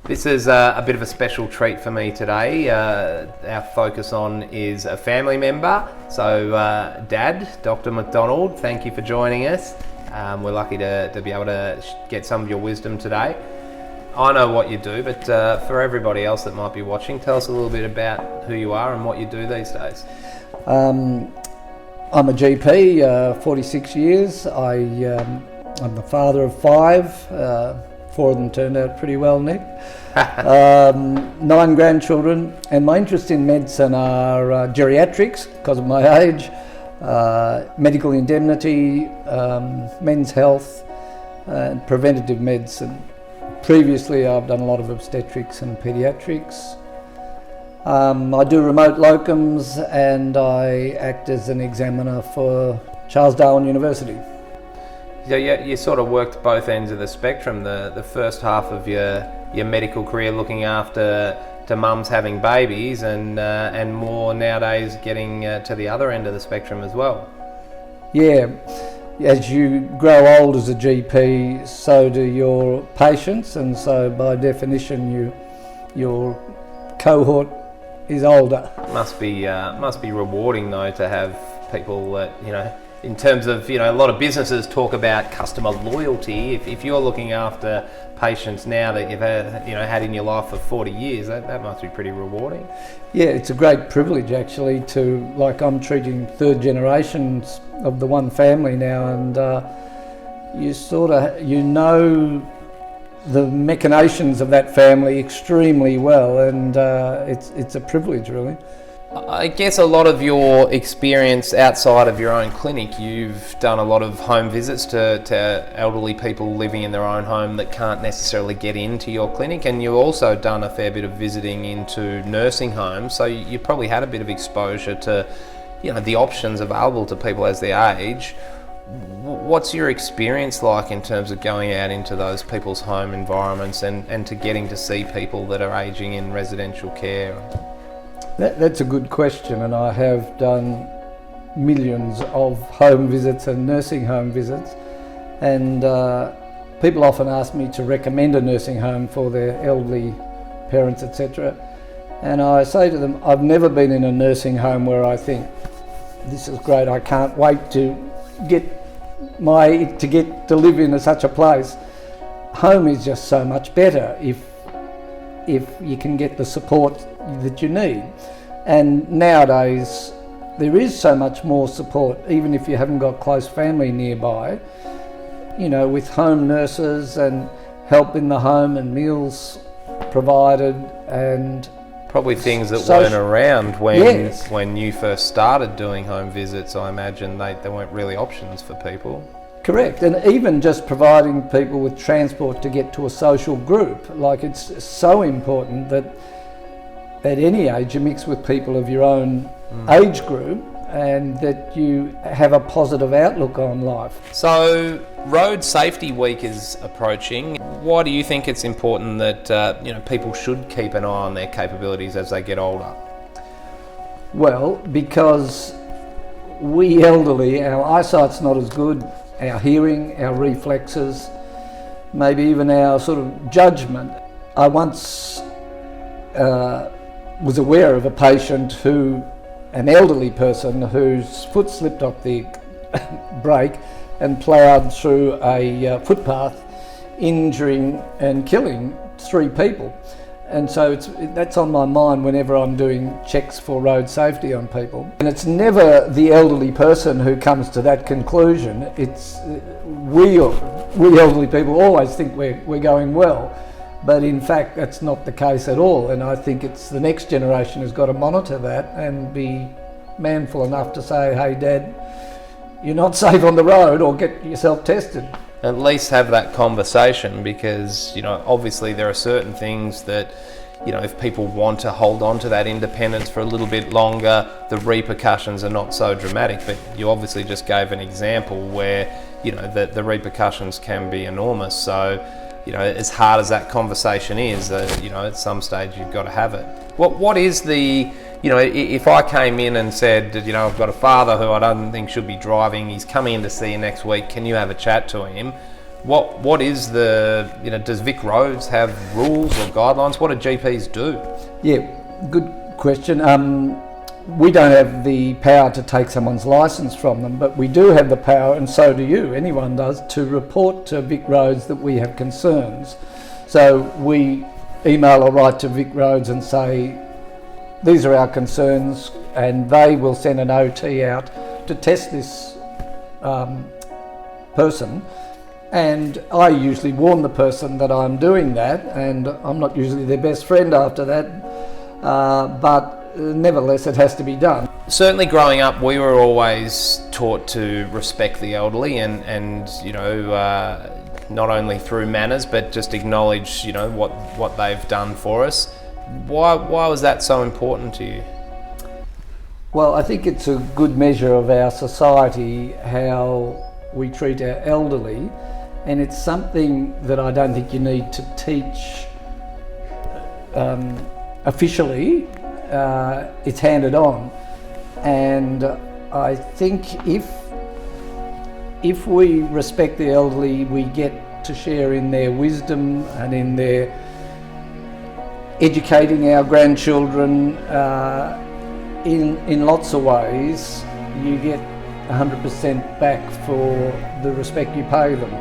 This is a bit of a special treat for me today. Our focus on is a family member. So Dad, Dr. McDonald, thank you for joining us. We're lucky to be able to get some of your wisdom today. I know what you do, but for everybody else that might be watching, tell us a little bit about who you are and what you do these days. I'm a GP, 46 years. I'm the father of 5. 4 of them turned out pretty well, Nick. 9 grandchildren, and my interest in medicine are geriatrics because of my age, medical indemnity, men's health, and preventative medicine. Previously, I've done a lot of obstetrics and paediatrics. I do remote locums, and I act as an examiner for Charles Darwin University. So you sort of worked both ends of the spectrum. The first half of your medical career looking after mums having babies, and more nowadays getting to the other end of the spectrum as well. Yeah, as you grow old as a GP, so do your patients, and so by definition your cohort is older. Must be rewarding though to have people that in terms of, a lot of businesses talk about customer loyalty. If you're looking after patients now that you've had in your life for 40 years, that must be pretty rewarding. Yeah, it's a great privilege actually I'm treating 3rd generations of the one family now, and you know the machinations of that family extremely well, and it's a privilege really. I guess a lot of your experience outside of your own clinic, you've done a lot of home visits to elderly people living in their own home that can't necessarily get into your clinic, and you've also done a fair bit of visiting into nursing homes, so you probably had a bit of exposure to the options available to people as they age. What's your experience like in terms of going out into those people's home environments and to getting to see people that are aging in residential care? That's a good question, and I have done millions of home visits and nursing home visits, and people often ask me to recommend a nursing home for their elderly parents, etc. And I say to them, I've never been in a nursing home where I think, this is great, I can't wait to get to live in such a place. Home is just so much better if you can get the support that you need. And nowadays there is so much more support, even if you haven't got close family nearby, with home nurses and help in the home and meals provided, and probably things that weren't around when you first started doing home visits. I imagine they weren't really options for people. Correct, and even just providing people with transport to get to a social group. It's so important that at any age you mix with people of your own age group, and that you have a positive outlook on life. So Road Safety Week is approaching. Why do you think it's important that people should keep an eye on their capabilities as they get older? Well, because we elderly, our eyesight's not as good, our hearing, our reflexes, maybe even our sort of judgment. I once was aware of a patient an elderly person whose foot slipped off the brake and ploughed through a footpath, injuring and killing 3 people. And so that's on my mind whenever I'm doing checks for road safety on people. And it's never the elderly person who comes to that conclusion. It's we elderly people always think we're going well, but in fact that's not the case at all. And I think it's the next generation who's got to monitor that and be manful enough to say, hey Dad, you're not safe on the road, or get yourself tested. At least have that conversation, because obviously there are certain things that if people want to hold on to that independence for a little bit longer, the repercussions are not so dramatic. But you obviously just gave an example where the repercussions can be enormous. So as hard as that conversation is, at some stage you've got to have it. What is the if I came in and said, I've got a father who I don't think should be driving, he's coming in to see you next week, can you have a chat to him? What is the, does Vic Roads have rules or guidelines? What do GPs do? Yeah, good question. We don't have the power to take someone's licence from them, but we do have the power, and so do you, anyone does, to report to Vic Roads that we have concerns. So we email or write to Vic Roads and say, these are our concerns, and they will send an OT out to test this person. And I usually warn the person that I'm doing that, and I'm not usually their best friend after that, but nevertheless it has to be done. Certainly growing up, we were always taught to respect the elderly and not only through manners, but just acknowledge, what they've done for us. Why was that so important to you? Well, I think it's a good measure of our society, how we treat our elderly, and it's something that I don't think you need to teach officially. It's handed on, and I think if we respect the elderly, we get to share in their wisdom and in their educating our grandchildren in lots of ways. You get 100% back for the respect you pay them.